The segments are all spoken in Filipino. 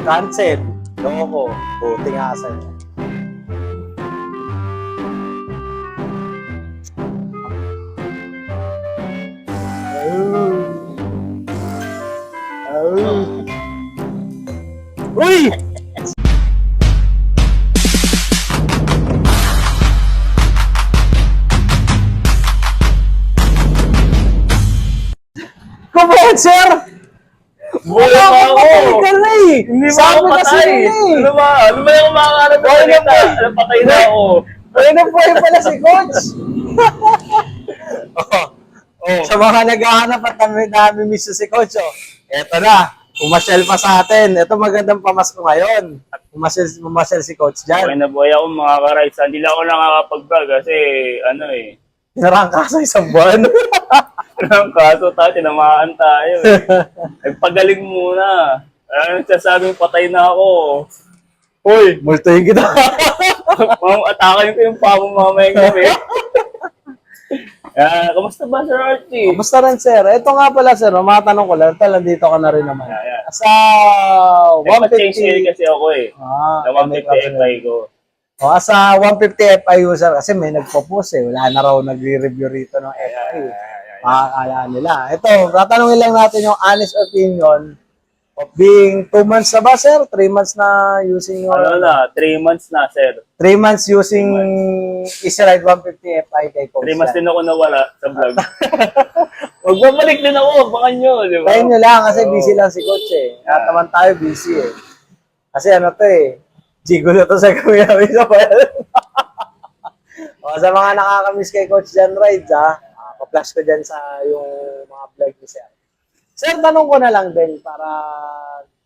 Cancel. Loko. Buti nga sa'yo. Uy! Come on, sir! Buhay pa ako! Ka na eh! Hindi ba Sabi ako kasi patay? yun eh. Ano ba? Ano ba yung mga ano ba salita? Ano patay na ako? Ay, nabuhay pala si Coach! Oh. Sa mga naghahanap at nami-miss si Coach, oh. Eto na, pumasyal pa sa atin. Ito magandang pamasko ngayon. At pumasyal si Coach Buhay dyan. na buhay ako mga ka-rides. Hindi lang ako nakakapag-vlog kasi ano eh. Pinarangka sa isang buwan. Ang kaso tayo, tinamaan tayo eh. Ay, pagaling muna. Ano sasabing patay na ako? Uy! Multuhin kita. Atakayin ko yung pamo mamayang gabi. Kamusta ba, Sir Archie? Kamusta rin, sir? Ito nga pala, sir. Matanong ko lang. Tal, nandito ka na rin naman. Yeah. Sa Nagpa-change oil 150... kasi ako eh. Na 150 FI ko. O, sa 150 FI user kasi may nagpo-post eh. Wala na raw nagre-review rito ng FI. Makakala nila. Ito, tatanungin lang natin yung honest opinion of being 2 months na ba, sir? 3 months na using your... Ano na, 3 months na, sir. 3 months using Easy Ride 150 FI kay Coach. 3 months din ako nawala sa vlog. Magbabalik din ako, baka nyo, di ba? Kaya nyo lang kasi busy lang si Coach eh. At naman tayo busy eh. Kasi ano to eh, gigulo to sa kami sa bayan. O, sa mga nakakamiss kay Coach Jan Rides ha, pa-flash ko dyan sa yung mga vlog ni Sir. Sir, tanong ko na lang din para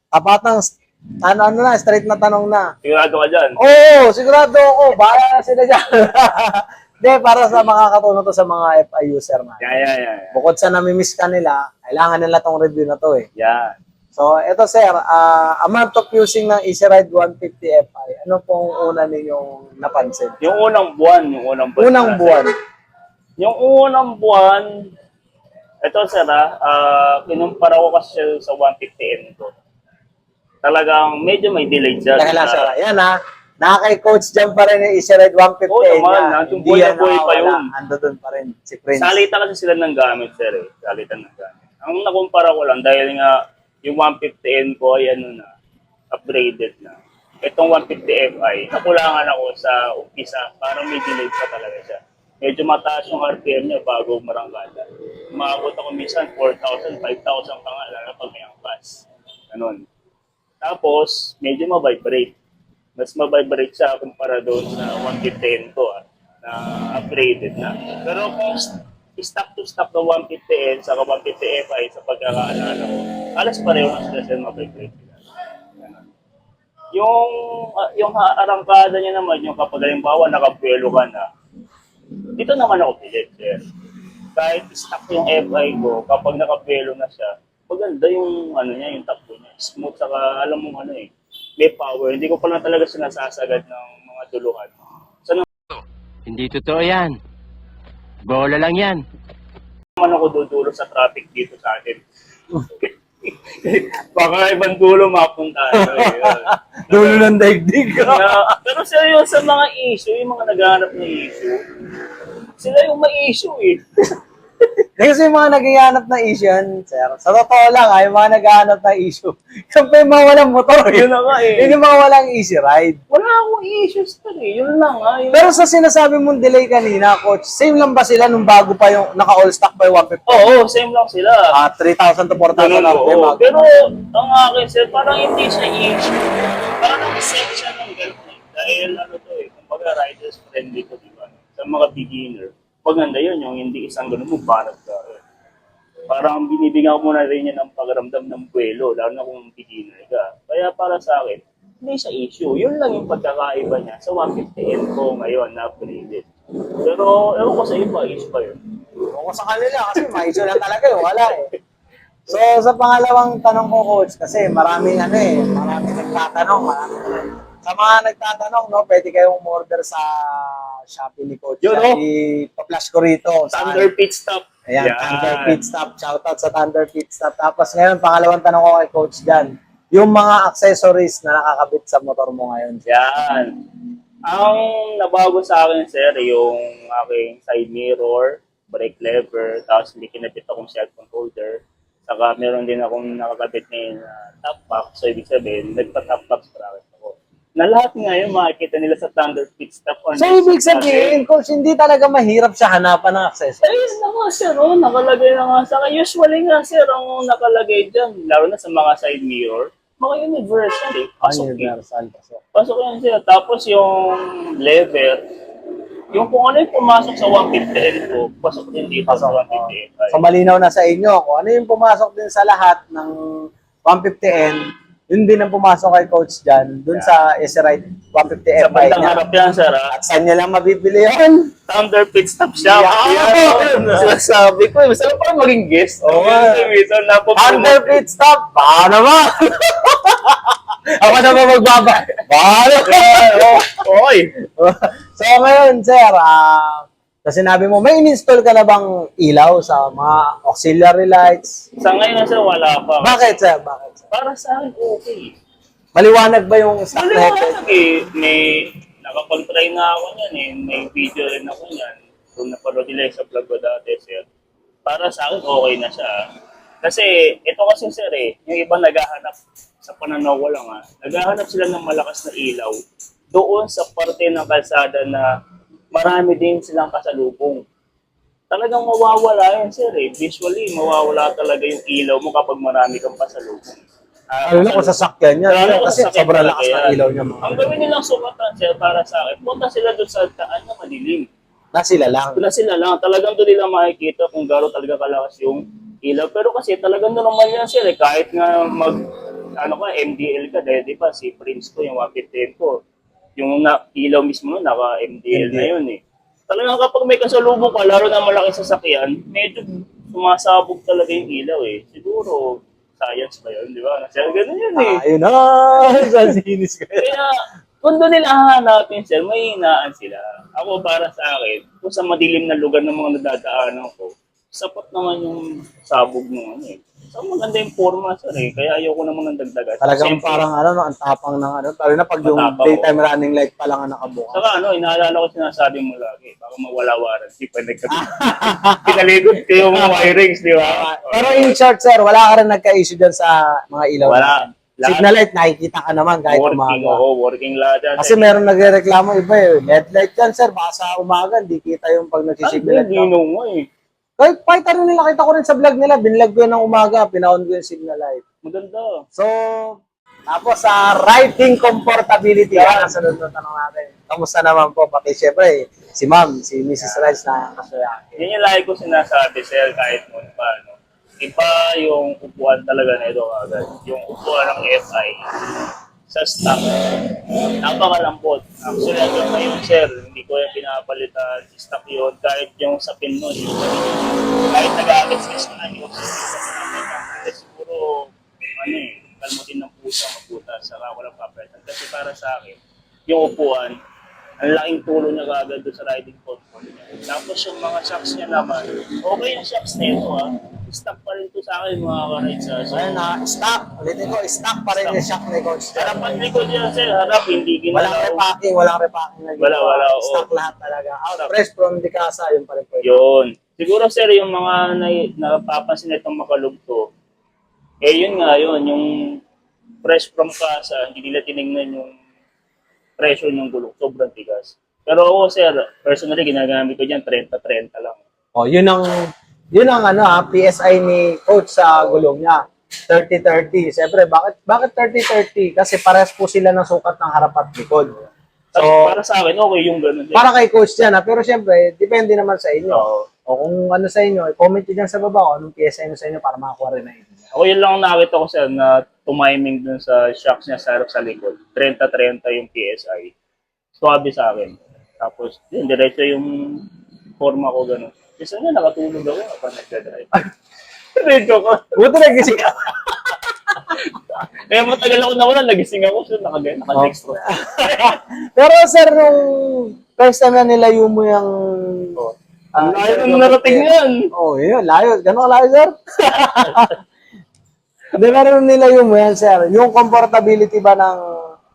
tapatang ano na, straight na tanong na. Sigurado ka dyan. Oo, sigurado ako. Bahala na sila dyan. Hindi, para sa makakatulong to sa mga FI user na. Yeah. Bukod sa namimiss ka nila, kailangan nila tong review na to eh. Yeah. So, ito sir, amount of using ng Easy Ride 150 FI, ano pong una ninyong napansin? Yung unang buwan. Unang buwan. Yung unang buwan, ito sir kinumpara ko kasi siya sa 150N ko. Talagang medyo may delay dyan. Teka lang sir, yan ha. Nakaka-coach dyan pa rin yung Easy Ride 150 Oo naman, niya. nandun Hindi buhay na yan buhay pa nawawala. yun. Ando dun pa rin, si Prince. Salita kasi sila ng gamit sir eh. Salitan ng gamit. Ang nakumpara ko lang dahil nga yung 150N ko ay ano na, upgraded na. Itong 150 FI, nakulangan ako sa umpisa, parang may delay pa talaga siya. Medyo mataas yung RPM niya bago marangkada. Umabot ako minsan 4,000, 5,000 pa nga, lalo pag may angkas. Ganon. Tapos, medyo mabibrate. Mas mabibrate siya kumpara doon sa 150N ko na upgraded na. Pero kung stock to stock ng 150N sa 150 FI sa pagkakaalala ko, alas pareho na sila sa mabibrate. Yung arangkada niya naman, yung kapag halimbawa nakapuelo ka na, dito naman ako pilit, sir. Kahit stock yung FI ko, kapag nakapuelo na siya, maganda yung ano niya, yung takbo niya. Smooth, saka alam mo ano eh, may power. Hindi ko pa lang talaga sinasasagad ng mga duluhan. So, Hindi totoo yan. Bola lang yan. naman ako dudulo sa traffic dito sa atin. Baka ibang dulo mapunta. Dulo ng daigdig. Pero seryoso sa mga issue, yung mga naghahanap ng issue, sila yung may issue eh. Kasi yung mga naghahanap ng issue yan, sir. Sa totoo lang, yung mga naghahanap ng issue. Yung pa yung mga walang motor. Yun na nga eh. Yun yung mga walang easy ride. Wala akong issues to eh. Yun lang ha. Yun. Pero sa sinasabi mong delay kanina, coach, same lang ba sila nung bago pa yung naka-all stock by 150? Oo, same lang sila. 3,000 to 4,000 Ganun, RPM. oo. Pero ang akin sir, parang hindi siya issue. Parang set siya ng ganun eh. Dahil ano to eh, kumbaga riders friendly to, di ba? Sa mga beginner. Maganda yun, yung hindi isang ganun mo, banat ka. Parang binibigyan ko muna rin yan ng pagramdam ng buwelo, lalo na kung beginner ka. Kaya para sa akin, hindi siya issue. Yun lang yung pagkakaiba niya sa 150N ko ngayon na upgraded. Pero ewan ko sa iba, issue pa yun. Ewan ko sa kanila kasi may issue lang talaga eh, wala eh. So sa pangalawang tanong ko, coach, kasi maraming maraming nagtatanong. Sa mga nagtatanong, no, pwede kayong order sa Shopee ni Coach. Yun, no? Ipa-flash ko rito. Thunder pit stop. Ayan, Yan. Thunder Pit Stop. Shoutout sa Thunder Pit Stop. Tapos ngayon, pangalawang tanong ko kay Coach Dan. Yung mga accessories na nakakabit sa motor mo ngayon. Yan. Ang nabago sa akin, sir, yung aking side mirror, brake lever, tapos may kinabit akong cellphone holder. Saka meron din akong nakakabit ngayon na top box. So, ibig sabihin, nagpa-top box bracket ako. Na lahat ngayon makikita nila sa Thunder Pit Stop. So, ibig sabihin, Coach, hindi talaga mahirap sa hanapan ng accessories. Ayun na nga, sir. Oh, nakalagay na nga sa akin. Usually nga, sir, ang nakalagay dyan, lalo na sa mga side mirror, mga universal eh. Pasok yun. Universal. Pasok yan, sir. Tapos yung lever, yung kung ano yung pumasok sa 150N ko, pasok din dito sa 150N. So, malinaw na sa inyo kung ano yung pumasok din sa lahat ng 150N, yun din ang pumasok kay Coach dyan, dun sa SRite 150 Sa FI bandang niya. harap yan, sir. At saan niya lang mabibili yun? Thunder Pit Stop Shop. Yan. Sinasabi ko, masarap pa maging guest. Oo. Thunder Thunder Pit Stop! Paano ba? Ako na ba magbaba? Paano? Oy. So ngayon, sir, sa sinabi mo, may in-install ka na bang ilaw sa mga auxiliary lights? Sa ngayon, sir, wala pa. Bakit, sir? Bakit, sir? Para sa akin, okay. Maliwanag ba yung stock naked? May nakapag-try na ako niyan eh. May video rin ako niyan. Kung napanood nila sa vlog ko dati, sir. Para sa akin, okay na siya. Kasi, ito kasi, sir eh, yung iba naghahanap sa pananaw ko lang naghahanap sila ng malakas na ilaw doon sa parte ng kalsada na marami din silang kasalubong. Talagang mawawala yun, sir eh. Visually, mawawala talaga yung ilaw mo kapag marami kang pasalubong. Ano na kung sasakyan niya? Lalo Kasi kung sasakyan sobrang talaga lakas ng yan. ilaw niya. Ang gawin nilang sukatan, sir, para sa akin, punta sila doon sa daan na madilim. Na sila lang. Doon sila lang. Talagang doon nila makikita kung gano'n talaga kalakas yung ilaw. Pero kasi talagang normal yan, sir. Eh. Kahit nga MDL ka, dahil di ba, si Prince ko, yung 150 ko, yung ilaw mismo nun, naka-MDL na yun eh. Talagang kapag may kasalubong ka, lalo na malaking sasakyan, medyo sumasabog talaga yung ilaw eh. Siguro, science ba yun, di ba? Kasi ganun yun eh. Ayun na! Sasinis ka. Kaya, kung doon nila hahanapin, sir, may hinaan sila. Ako, para sa akin, kung sa madilim na lugar ng mga nadadaanan ko, sapat naman yung sabog ng ano eh. So, maganda yung forma, sir eh. Kaya ayoko naman ng dagdagan. Talagang Siyempre, parang ang tapang ng lalo na pag yung Matapang, daytime running light pa lang ang nakabukas. saka inaalala ko sinasabi mo lagi, baka mawala warranty pa nagkabit. Pinaligod ko yung wirings, di ba? Pero in short, sir, wala ka rin nagka-issue dyan sa mga ilaw. Wala. natin. Signal light, nakikita ka naman kahit Working, umaga. working lahat yan. Kasi meron nagre-reklamo iba eh. Headlight yan, sir, baka sa umaga, hindi kita yung pag nagsisignal light. Gino mo eh. Kahit ano nila, kita ko rin sa vlog nila, binlog ko yun ng umaga, pinaon ko yung signal light. Maganda. So, tapos sa riding comfortability, yan ang sunod na tanong natin. Kamusta naman po? Pati syempre, si ma'am, si Mrs. Rice na kasuyakin. Yan yung lagi ko sinasabi, sir, kahit mo pa, no? Iba yung upuan talaga na ito agad. Yung upuan ng FI sa stock. Napakalambot. Actually, hanggang ngayon, sir, hindi ko yung pinapalitan. Stock yun. Kahit yung sa pin nun, kahit nag-agad-skis ko na yung siguro, kalmutin ng pusa, magputa, saka walang papalitan. Kasi para sa akin, yung upuan, ang laking tulong niya kagad doon sa riding comfort niya. Tapos yung mga shocks niya naman, okay yung shocks na ito stock pa rin ito sa akin mga ka-rides So, ayun na, stock. Ulitin ko, stock pa rin yung shock ni Coach. Harapan likod yan, sir. Harap, hindi ginalaw. Walang repacking na ginawa. Wala, oo. Stock lahat talaga. Out fresh from the casa, yun pa rin po. Yun. Siguro, sir, yung mga napapansin na itong makalugto, yun nga yun, yung fresh from casa, hindi nila tinignan yung pressure ng gulong. Sobrang tigas. Pero ako, sir, personally, ginagamit ko dyan, 30-30 lang. Oh, yun ang PSI ni Coach sa gulong niya. 30-30. Siyempre, bakit 30-30? Kasi parehas po sila ng sukat ng harap at likod. So, para sa akin, okay yung ganun. para kay Coach yan, pero siyempre, depende naman sa inyo. Oo. O kung ano sa inyo, i-comment nyo dyan sa baba kung anong PSI nyo sa inyo para makakuha rin na ito. Ako yun lang ang nakita ko, sir, na tumiming dun sa shocks niya sa harap sa likod. 30-30 yung PSI. Swabe sa akin. Tapos, yun, diretso yung forma ko ganun. Kasi nga, nakatulog ako kapag nagdadrive. Diretso ko. Buti nagising ka. Kaya matagal ako nawala, nagising ako. So, naka-next ko. Pero sir, nung first time na nilayo mo yung Ang layo nung narating yan. Oh, yun, layo. Gano'n layo, sir? Hindi, meron nilayo mo yan, sir. Yung comfortability ba ng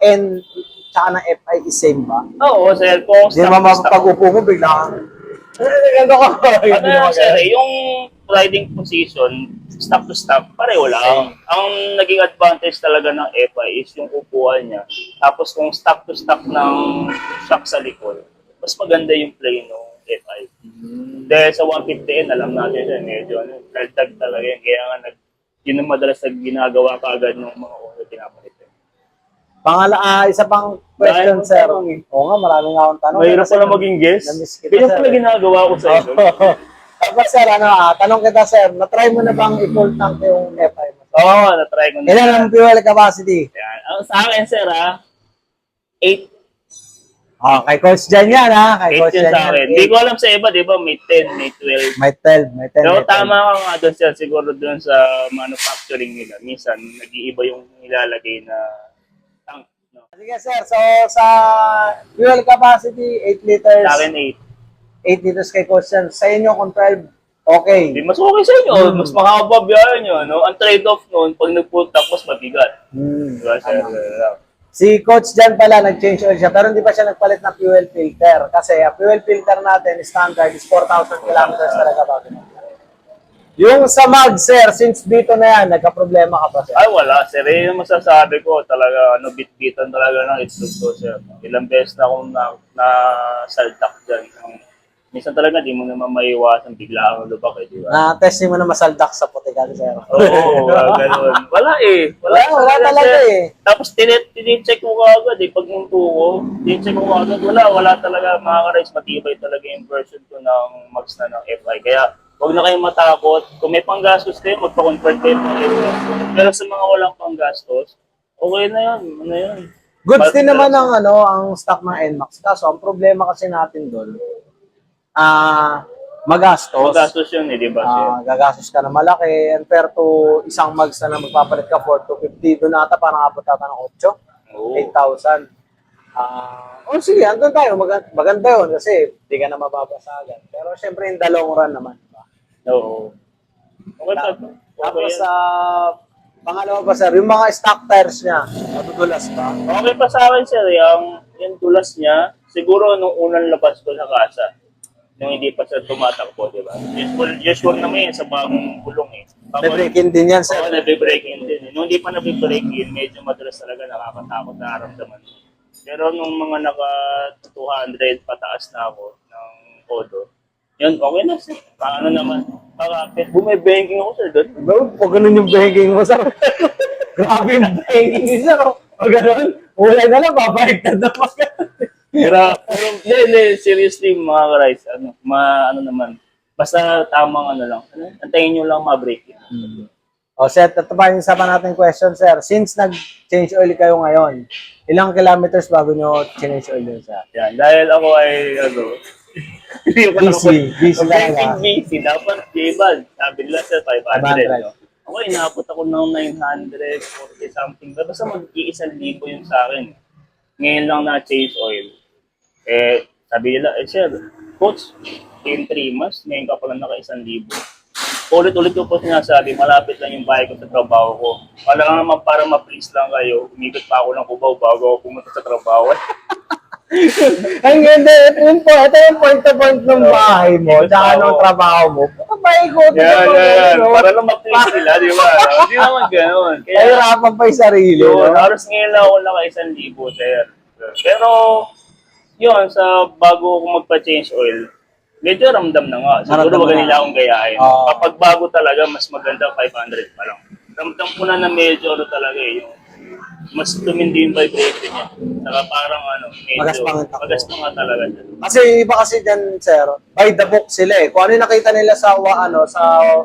N tsaka ng FI is same ba? Oo, sir. Kung Hindi naman mapapag-upo mo, bigla kang... Ganda ko. Ano yan, sir, yung riding position, stock to stock, pareho lang. Ang naging advantage talaga ng FI is yung upuan niya. Tapos kung stock to stock ng shock sa likod, mas maganda yung play ng FI. Dahil sa 150N, alam natin yan, medyo dagdag talaga yan. Kaya nga, yun ang madalas na ginagawa kaagad ng mga ulo pinapalit. Isa pang question, Dahil sir. tanong eh. Oo nga, maraming nga akong tanong. Mahirap Kasi pala maging guest. na-miss kita, Ganyan sir, pala eh. ginagawa ko sa ito. Tapos, sir, tanong kita, sir. Na-try mo na bang i-full tank yung FI mo? Oo, na-try ko na. Ilan ang fuel capacity? Yan. Sa akin, sir, 8. Oh, kay Coach Jan yan, ha? Kay 8 Coach yun Jan sa akin. yan. Hindi ko alam sa iba, di ba? May 10, may 12. May 12, may 10. Pero may 10. tama ka nga doon, sir. Siguro doon sa manufacturing nila. Minsan, nag-iiba yung nilalagay na tank. No? Sige, sir. So, sa fuel capacity, 8 liters. Sa akin, 8 liters kay Coach Jan. Sa inyo, kung 12, okay. Hindi, mas okay sa inyo. Mas mahaba biyahe nyo. No? Ang trade-off noon, pag nag-pull tank, mas mabigat. Di ba, sir? Si Coach Jan pala, nag-change oil siya, pero hindi pa siya nagpalit ng fuel filter. Kasi ang fuel filter natin, standard, is 4,000 kilometers talaga bago na. Yung sa mag, sir, since dito na yan, nagka-problema ka pa, sir? Ay, wala, sir. Yung masasabi ko, talaga, bit-bitan talaga ng itlog ko, sir. Ilang beses na akong na-saldak dyan. Minsan talaga, di mo naman maiwasan, bigla akong lubak, di ba? Na-testing mo na masaldak sa putikan, sir. Oo, gano'n. Wala eh. Wala talaga eh. Tapos tinicheck ko agad eh. Pag nung tuko, tinicheck ko agad. Wala talaga mga ka-rice. Matibay talaga yung version ko ng mags na ng FI. Kaya huwag na kayong matakot. Kung may panggastos kayo, magpa-convert kayo ng FI. Pero sa mga walang panggastos, okay na yun. Ano yun? Goods din naman ang stock ng NMAX. Kaso, ang problema kasi natin doon, magastos. Magastos yun eh, di ba? Gagastos ka na malaki. And pair to isang mags na magpapalit ka for 250, doon ata parang abot ata ng 8,000. 8,000. Sige, andun tayo. Maganda yun kasi di ka na mababasagan. Pero syempre in the long run naman. Diba? Oo. Okay pa. Tapos pangalawa pa, sir, yung mga stock tires niya, matutulas ba? Okay pa sa akin, sir. Yung tulas niya, siguro nung unang labas ko sa kasa, nung hindi pa siya tumatakbo, di ba? Usual naman yun sa bagong gulong eh. Nag-break-in din yan, sir. Oo, nag-break-in din. Nung hindi pa nag-break-in, medyo madalas talaga nakakatakot na aramdaman. Pero nung mga naka 200 pataas na ako ng kodo, yun, okay na sir. Paano naman? Pakapit. Bumibanking ako sir doon. Pag ganun yung banking mo, sir. Grabe yung banking ni sir. Pag ganun, wala na lang, babaliktad na pa. Pero hindi, seriously mga ka-rice, ano naman, basta tamang lang. Antayin nyo lang ma-break yun. Sir, ito pa yung isa pa natin question, sir. Since nag-change oil kayo ngayon, ilang kilometers bago nyo change oil yun, sir? Yan, dahil ako ay, Busy talaga. busy. Dapat, diba, sabi nila sir, 500. No? Ako, inabot ako ng 940 something. Basta mag-1,000 yun sa akin. Ngayon lang na-change oil. Sabi nila, sir, coach, in 3 months, ngayon ka pala naka-1,000. Ulit-ulit ko po sinasabi, malapit lang yung bahay ko sa trabaho ko. Wala naman para ma-please lang kayo, umikot pa ako ng Cubao bago ako pumunta sa trabaho. Ang ganda, ito yung point to point ng bahay mo, tsaka ng trabaho mo. Papaikutin Yan. Para lang ma-please sila, di ba? Hindi naman gano'n. Kaya hirapan pa yung sarili. Yun, No? halos ngayon lang ako naka-1,000, sir. Pero, yun, sa bago ako magpa-change oil, medyo ramdam na nga. Siguro wag nila akong gayahin. Kapag bago talaga, mas maganda 500 pa lang. Ramdam ko na medyo talaga yung mas tumindi yung vibration niya. Saka parang medyo magaspang nga talaga. Kasi iba kasi dyan, sir, by the book sila eh. Kung ano yung nakita nila sa sa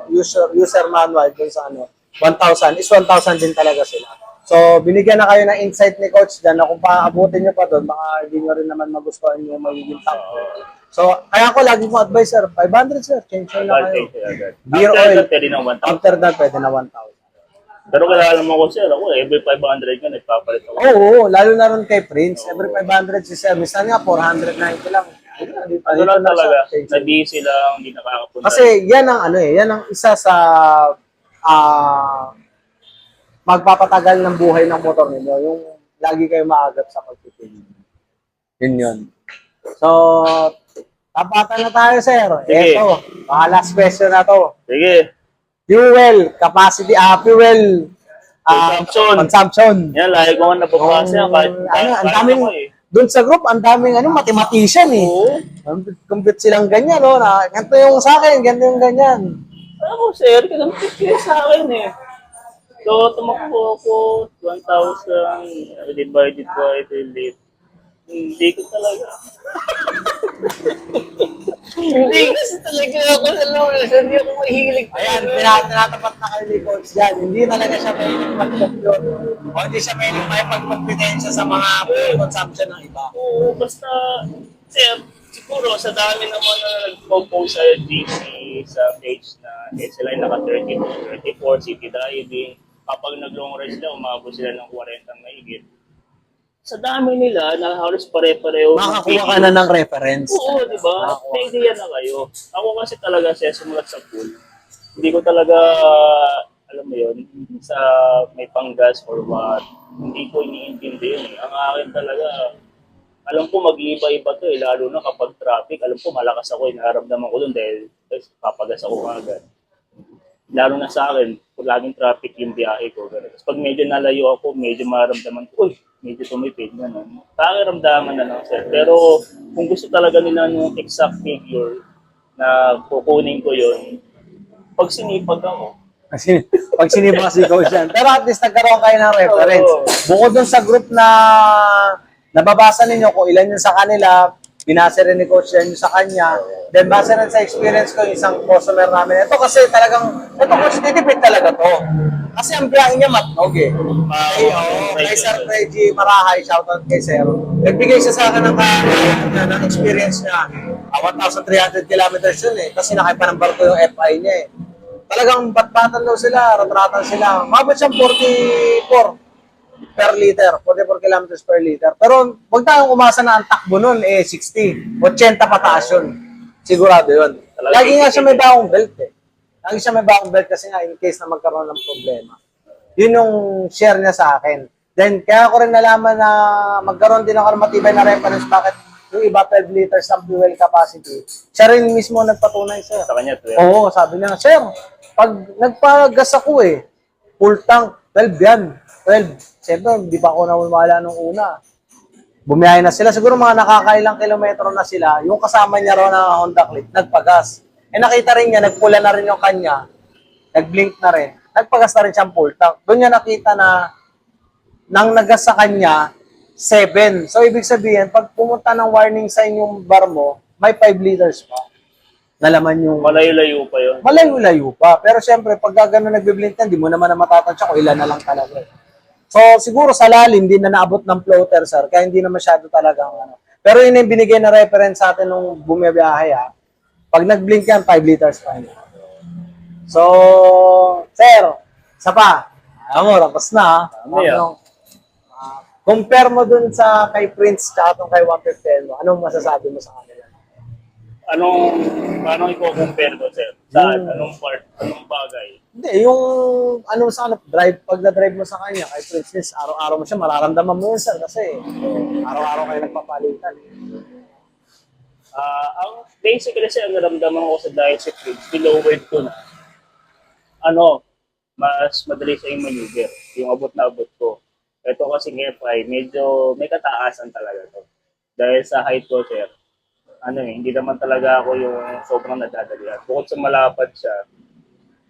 user manual dun sa 1,000 is 1,000 din talaga sila. So, binigyan na kayo ng insight ni Coach dyan na kung paabutin nyo pa doon, baka hindi nyo rin naman magustuhan yung magiging tank. So, kaya ako lagi kong advice, sir, 500, sir, change oil na kayo. Gear oil, after that, pwede na 1,000. Pero kaya alam mo ko, sir, ako every 500 ka nagpapalit ako. Oo, lalo na rin kay Prince, every 500 si sir, minsan nga 490 lang. Ano lang talaga, na busy lang, hindi nakakapunta. Kasi yan ang ano yan ang isa sa magpapatagal ng buhay ng motor ninyo, yung lagi kayo maagap sa pagtitin. Yun. So, tapatan na tayo, sir. Sige. Eto, baka last question na to. Sige, Fuel capacity, fuel consumption. yan, lagi ko nga nababasa yan. Kahit, Ang daming, doon sa group, ang daming mathematician eh. Oo. Compute silang ganyan, no? Na, ganito yung sa akin, ganito yung ganyan. Ako, sir, ganun sa akin eh. So, tumakbo ako 1,000 divided by 8. Hindi ko talaga. Hindi kasi talaga ako sa lunes. Hindi ako mahilig. Ayan, tinatapat na kayo ni Coach dyan. Hindi talaga siya may pag-compute. O hindi siya may pag-competensya sa mga fuel consumption ng iba. Oo, basta, sir, siguro sa dami naman na nag-post sa GC sa page na sila ay naka 32, 34 city diving. Kapag nag-long range sila, umabot sila ng 40 mahigit. Sa dami nila, na halos pare-pareho. Makakuha ka na ng reference. Oo, di ba? May idea na kayo. Ako kasi talaga siya sumulat sa pool. Hindi ko talaga, alam mo yun, sa may panggas or what, hindi ko iniintindi yun eh. Ang akin talaga, alam ko mag-iiba-iba to eh, lalo na kapag traffic. Alam ko malakas ako, inaramdaman ko doon dahil papagas ako agad. Lalo na sa akin, kung laging traffic yung biyahe ko. Tapos pag medyo nalayo ako, medyo maramdaman ko, uy, medyo tumipid na. Pakiramdaman na lang, sir. Pero kung gusto talaga nila yung exact figure na kukunin ko yun, pag sinipag ako. Kasi pag sinibang si Coach yan. Pero at least nagkaroon kayo ng reference. Oo. Bukod dun sa group na nababasa ninyo kung ilan yun sa kanila, binasa rin ni Coach yan sa kanya. Then base rin sa experience ko, yung isang customer namin. Ito kasi talagang, ito Coach, titipid talaga to. Kasi ang biyahe niya matnog eh. Kay Sir Reggie Marahay, shoutout kay Sir. Nagbigay siya sa akin ng experience niya. 1,300 kilometers yun eh. Kasi nakaipa ng barko yung FI niya eh. Talagang batbatan daw sila, ratratan sila. Mabot siyang 44 per liter, 44 kilometers per liter. Pero huwag tayong umasa na ang takbo nun eh 60, 80 pataas yun. Sigurado yun. Lagi nga siya may baong belt eh. Lagi siya may baong belt kasi nga in case na magkaroon ng problema. Yun yung share niya sa akin. Then kaya ko rin nalaman na magkaroon din ako ng matibay na reference bakit yung iba 12 liters ang fuel capacity. Siya rin mismo nagpatunay sir. Sa kanya, 12. Oo, sabi niya, sir, pag nagpagas ako eh, full tank, 12 yan. 12. Siyempre, hindi pa ako nawala nung una. Bumiyahe na sila. Siguro mga nakakailang kilometro na sila. Yung kasama niya raw na Honda Click, nagpagas. Eh nakita rin niya, nagpula na rin yung kanya. Nag-blink na rin. Nagpagas na rin siyang full tank. Doon niya nakita na nang nagas sa kanya, 7. So, ibig sabihin, pag pumunta ng warning sign yung bar mo, may 5 liters pa. Nalaman yung... Malayo-layo pa yun. Malayo-layo pa. Pero siyempre, pag gano'n nagbiblink ka, hindi mo naman na matatansya kung ilan na lang talaga. So, siguro sa lalim, hindi na naabot ng floater, sir. Kaya hindi na masyado talagang ano. Pero yun yung binigay na reference sa atin nung bumibiyahe, ha. Pag nag-blink yan, 5 liters pa yun. So, sir, isa pa. Alam mo, tapos na, ha. Compare mo dun sa kay Prince at kay 150 mo, anong masasabi mo sa kanila? Paano i-compare ko, sir? Saan? Anong part? Anong bagay? Hindi, yung ano sa drive, pag na-drive mo sa kanya, kay Princess, araw-araw mo siya, mararamdaman mo yun, sir, kasi araw-araw kayo nagpapalitan. Ang basically kasi ang naramdaman ko sa diet secret, lowered ko na, mas madali sa yung maneuver, yung abot na abot ko. Ito kasi ng FI, medyo may kataasan talaga to. Dahil sa height ko, sir, hindi naman talaga ako yung sobrang nadadalian. Bukod sa malapad siya,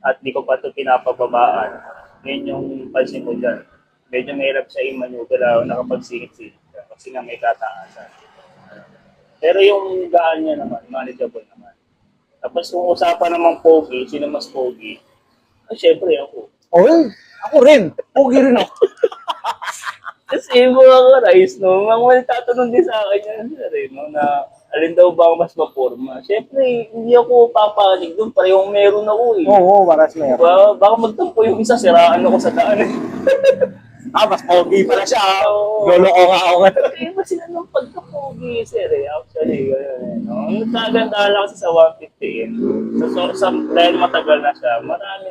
at di ko pa ito pinapababaan, yun yung pansin ko dyan. Medyo mahirap siya yung maneuver, nakapagsingit-singit siya, kasi nga may kataasan. Pero yung gaan niya naman, manageable naman. Tapos kung usapan namang pogi, sino mas pogi? Syempre ako. Oh, ako rin. Pogi rin ako. Kasi mga ka-rice, mga tatanong din sa akin yan, sir, na alin daw ba ang mas maporma? Siyempre, hindi ako papanig doon, parehong meron ako eh. Oo, paras meron. Baka magtampo yung isa, siraan ako sa daan eh. Mas pogi pala siya. Oo. Lolo ko nga ako. Iba sila ng pagkapogi, sir eh. Actually, gano'n eh. No? Ang nagkaganda lang kasi sa 150M. Dahil matagal na siya, marami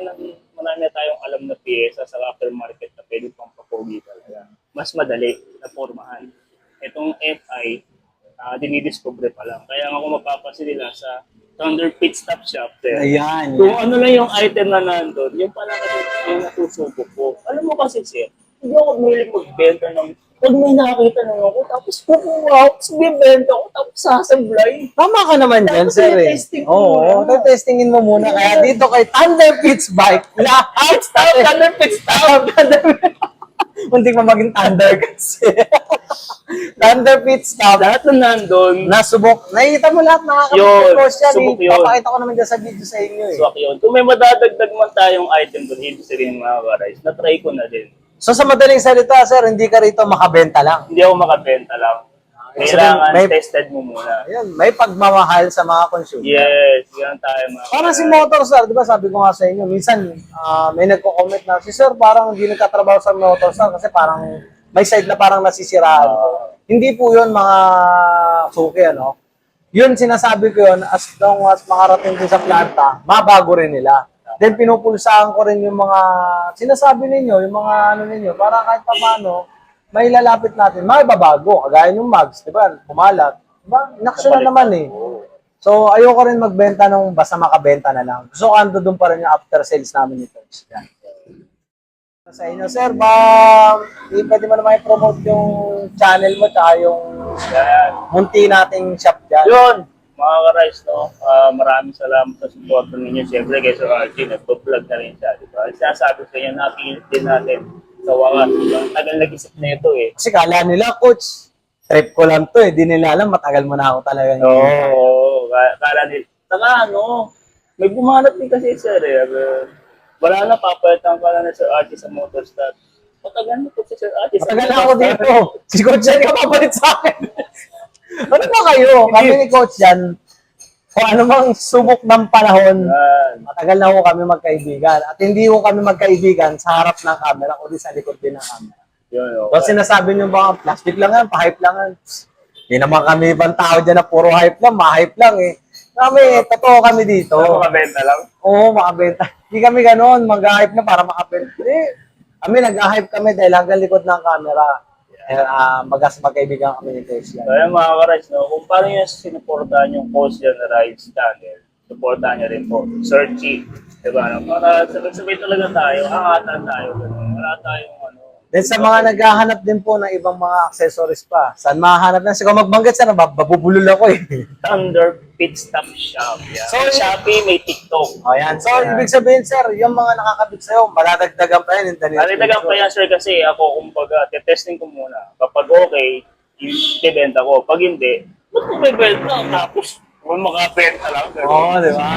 na tayong alam na piyesa sa aftermarket na pwede pang papogi talaga. Mas madali na pormahan. Itong FI, dinidiscover pa lang. Kaya nga kung mapapansin nila sa Thunder Pit Stop Shop, sir. Ayan. Kung ano lang yung item na nandun, yung pala kasi yung natusubok ko. Alam mo kasi, sir, hindi ako mahilig magbenta ng pag may nakakita lang ako, tapos kukuha ako, tapos bibenta ko, tapos sasablay. Tama ka naman dyan, Dapat sir eh. i-testing mo Oo, muna. testingin mo muna. Kaya dito kay Thunder Pits Bike, lahat Stop! Thunder Pit Stop! Muntik pa maging Thunder kasi. Thunder Pits Stop. Lahat na nandun, Nasubok. Nakikita mo lahat mga Yun, kapag-post yan. subok Eh. yun. Papakita ko naman dyan sa video sa inyo eh. swak yun. Kung may madadagdag man tayong item doon, ibig sabihin mga karais, na-try ko na din. So sa madaling salita, sir, hindi ka rito makabenta lang. Hindi ako makabenta lang. Kailangan tested mo muna. Ayun, may pagmamahal sa mga consumer. Yes, yan tayo mga Parang si Motorstar, di ba sabi ko nga sa inyo, minsan may nagko-comment na, si sir parang hindi nagtatrabaho sa Motorstar kasi parang may side na parang nasisiraan. Hindi po yun mga suki, ano? Yun, sinasabi ko yun, as long as makarating din sa planta, mabago rin nila. Then pinupulsahan ko rin yung mga sinasabi ninyo, yung mga ano ninyo, para kahit pa paano, may lalapit natin, mababago, kagaya yung mags, di ba? Kumalat. Di ba? Inaksyon na naman eh. So, ayoko rin magbenta nung basta makabenta na lang. Gusto ko ando doon pa rin yung after sales namin nito. Yan. Sa inyo, sir, pwede mo naman i-promote yung channel mo tsaka yung munti nating shop dyan. Yun, mga ka-Rice, no? Maraming salamat sa support ninyo. Siyempre, kay Sir Archie, nagpo-vlog na rin siya, di ba? Sinasabi ko niya, nakikinig din natin sa wakas. Ang tagal nag-isip na ito eh. Kasi kala nila, coach, trip ko lang to eh. Di nila alam, matagal mo na ako talaga. Oo, kala nila. Saka ano, may bumanat din kasi sir eh. Wala na, papalitan ka na Sir Archie sa Motorstar. Matagal na po si Sir Archie sa Matagal na ako dito. Si Coach Jan ka papalit sa akin. Ano ba kayo? Kami ni Coach Jan, kung ano mang subok ng panahon, Yan. matagal na ho kami magkaibigan. At hindi ho kami magkaibigan sa harap ng camera, kundi sa likod din ng camera. Yun, So sinasabi nyo ba, plastic lang yan, pa-hype lang yan. Hindi naman kami ibang tao dyan na puro hype lang, ma-hype lang eh. Kami, totoo kami dito. Ano, makabenta lang? Oo, makabenta. Hindi kami ganoon, mag-hype na para makabenta. Hindi. Kami nag-hype kami dahil hanggang likod ng camera. Magkaibigan kami ni Coach Jan. So, ayun mga ka-Rice, no? Kung paano nyo sinuportahan yung Coach Jan na Rides channel, supportahan nyo rin po. Sir Chi. Diba? No? Para sabay talaga tayo, angatan tayo. Ganun. Wala tayong ano. Then sa mga naghahanap din po ng ibang mga accessories pa, saan mahanap na? Siguro magbanggit sana, babubulol ako eh. Thunder Pit Stop Shop. Yan. So, May Shopee, may TikTok. O yan. So, ibig sabihin, sir, yung mga nakakabit sa'yo, maladagdagan pa yan. Nalitagan pa yan, sir, kasi ako, kumbaga, testing ko muna. Kapag okay, i-benta ko. Pag hindi, ba't ko may benta? Tapos, kung makabenta lang. Oo, di ba?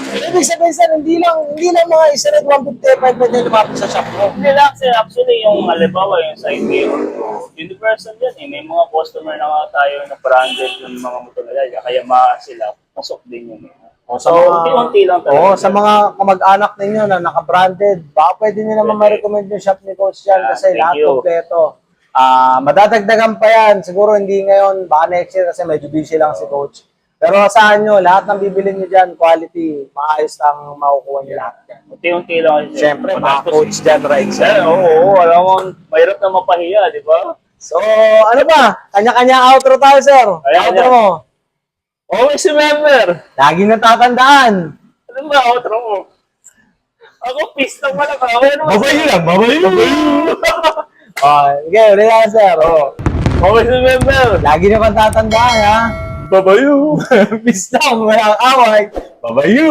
Ibig sabihin, sir, hindi lang mga isa-red 155 pwede lumapit sa shop mo. Hindi lang, sir. Actually, yung halimbawa, yung side mirror, universal yan eh. May mga customer na nga tayo na branded yung mga motor na yan. Kaya sila, pasok din yun eh. So, unti-unti lang talaga. Oo, sa mga kamag-anak ninyo na naka-branded, baka pwede nyo naman ma-recommend yung shop ni Coach Jan kasi Thank lahat you. kompleto. Madadagdagan pa yan. Siguro hindi ngayon, baka next year kasi medyo busy lang si Coach. Pero saan nyo, lahat ng bibili nyo dyan, quality, maayos lang makukuha nyo lahat yan. Unti-unti lang. Siyempre, mga Coach Jan rides. Oo, alam mo, mahirap na mapahiya, di ba? So, ano ba? Kanya-kanya outro tayo, sir. Ayan, Outro ayan. mo. Always remember. Lagi na tatandaan. Ano ba, outro mo? Ako, peace lang pala. Ano ba? babayo. Okay, ulit na, sir. Always remember. Lagi na tatandaan, ha? Babayo. Peace lang, walang away. Babayu!